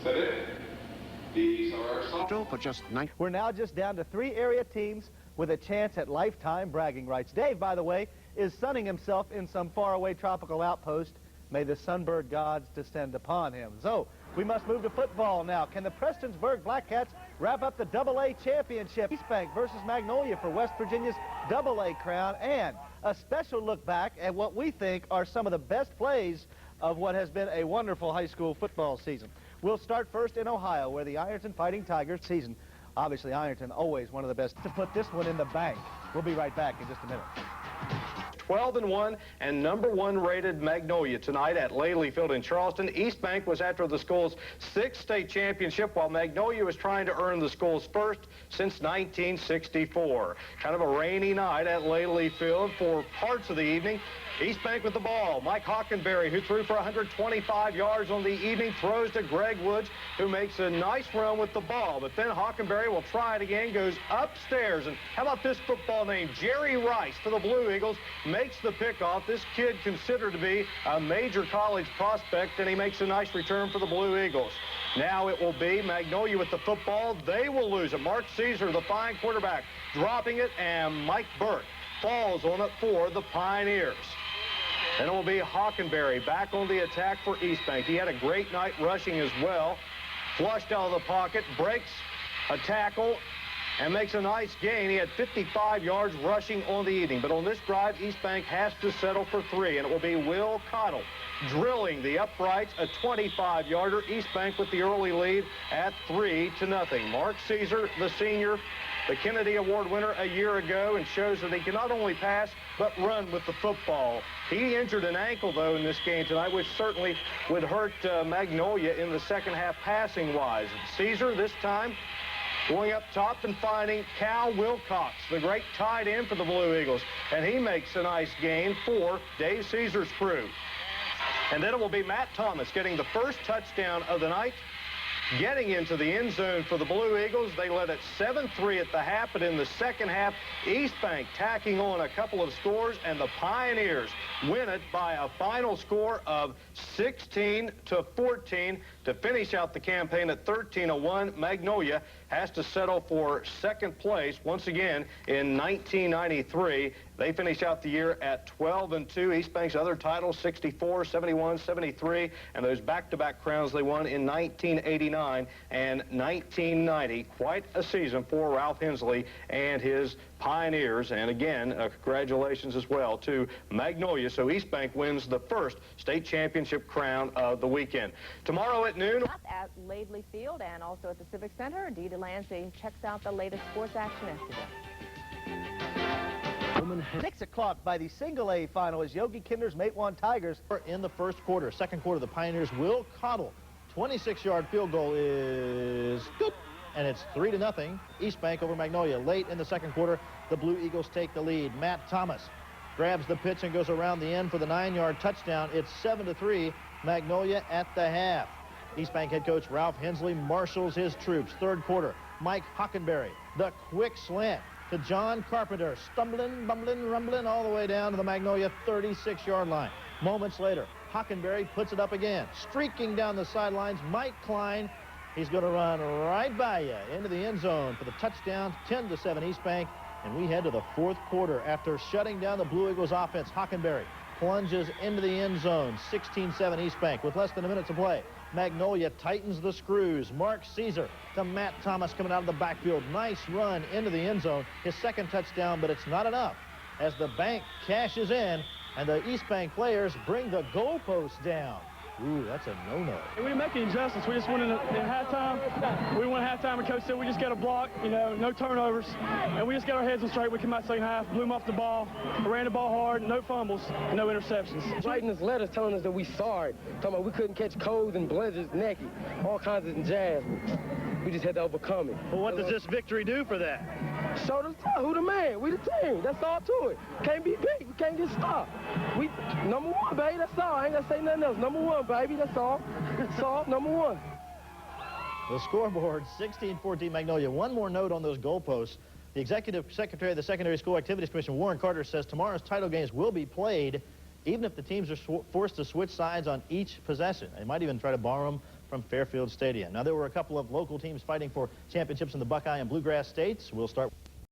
Set it. These are our soft. For just 9. We're now just down to 3 area teams with a chance at lifetime bragging rights. Dave, by the way, is sunning himself in some faraway tropical outpost. May the sunbird gods descend upon him. So, we must move to football now. Can the Prestonsburg Blackcats wrap up the AA championship? East Bank versus Magnolia for West Virginia's AA crown, and a special look back at what we think are some of the best plays of what has been a wonderful high school football season. We'll start first in Ohio, where the Ironton Fighting Tigers season. Obviously, Ironton always one of the best to put this one in the bank. We'll be right back in just a minute. 12-1 and #1 rated Magnolia tonight at Laley Field in Charleston. East Bank was after the school's 6th state championship, while Magnolia was trying to earn the school's first since 1964. Kind of a rainy night at Laley Field for parts of the evening. East Bank with the ball. Mike Hockenberry, who threw for 125 yards on the evening, throws to Greg Woods, who makes a nice run with the ball. But then Hockenberry will try it again, goes upstairs. And how about this football name? Jerry Rice for the Blue Eagles makes the pickoff. This kid considered to be a major college prospect, and he makes a nice return for the Blue Eagles. Now it will be Magnolia with the football. They will lose it. Mark Caesar, the fine quarterback, dropping it, and Mike Burke falls on it for the Pioneers. And it will be Hockenberry back on the attack for East Bank. He had a great night rushing as well. Flushed out of the pocket, breaks a tackle, and makes a nice gain. He had 55 yards rushing on the evening. But on this drive, East Bank has to settle for 3, and it will be Will Cottle drilling the uprights, a 25-yarder. East Bank with the early lead at 3-0. Mark Caesar, the senior, the Kennedy Award winner a year ago, and shows that he can not only pass but run with the football. He injured an ankle, though, in this game tonight, which certainly would hurt Magnolia in the second half passing-wise. Caesar this time going up top and finding Cal Wilcox, the great tight end for the Blue Eagles. And he makes a nice gain for Dave Caesar's crew. And then it will be Matt Thomas getting the first touchdown of the night, getting into the end zone for the Blue Eagles. They led it 7-3 at the half, but in the second half, East Bank tacking on a couple of scores, and the Pioneers win it by a final score of 16-14 to finish out the campaign at 13-1. Magnolia has to settle for second place once again in 1993. They finish out the year at 12-2. East Bank's other titles, 64, 71, 73, and those back-to-back crowns they won in 1989 and 1990. Quite a season for Ralph Hensley and his Pioneers. And again, congratulations as well to Magnolia. So East Bank wins the first state championship crown of the weekend. Tomorrow at noon at Ladley Field and also at the Civic Center, Dee Delancey checks out the latest sports action yesterday. 6 o'clock by the single-A final as Yogi Kinder's Matewan Tigers are in the first quarter. Second quarter, the Pioneers will Cottle. 26-yard field goal is good, and it's 3-0. East Bank over Magnolia. Late in the second quarter, the Blue Eagles take the lead. Matt Thomas grabs the pitch and goes around the end for the 9-yard touchdown. It's 7-3, Magnolia at the half. East Bank head coach Ralph Hensley marshals his troops. Third quarter, Mike Hockenberry, the quick slant to John Carpenter, stumbling, bumbling, rumbling all the way down to the Magnolia 36-yard line. Moments later, Hockenberry puts it up again. Streaking down the sidelines, Mike Klein. He's going to run right by you into the end zone for the touchdown, 10-7 East Bank. And we head to the fourth quarter. After shutting down the Blue Eagles offense, Hockenberry plunges into the end zone, 16-7 East Bank with less than a minute to play. Magnolia tightens the screws. Mark Caesar to Matt Thomas coming out of the backfield. Nice run into the end zone. His second touchdown, but it's not enough as the bank cashes in and the East Bank players bring the goalposts down. Ooh, that's a no-no. We didn't make any adjustments. We just went in halftime. We went halftime, and Coach said we just got to block, no turnovers. And we just got our heads on straight. We came out second half, blew them off the ball, ran the ball hard, no fumbles, no interceptions. Writing us letters telling us that we sorry, talking about we couldn't catch colds and blizzards, naked, all kinds of jazz. We just had to overcome it. Well, what does this victory do for that? Show them who the man. We the team. That's all to it. Can't be beat. We can't get stopped. We number one, baby. That's all. I ain't gonna say nothing else. Number one, baby. That's all. That's all. Number one. The scoreboard, 16-14 Magnolia. One more note on those goalposts. The executive secretary of the Secondary School Activities Commission, Warren Carter, says tomorrow's title games will be played even if the teams are forced to switch sides on each possession. They might even try to borrow them from Fairfield Stadium. Now, there were a couple of local teams fighting for championships in the Buckeye and Bluegrass states. We'll start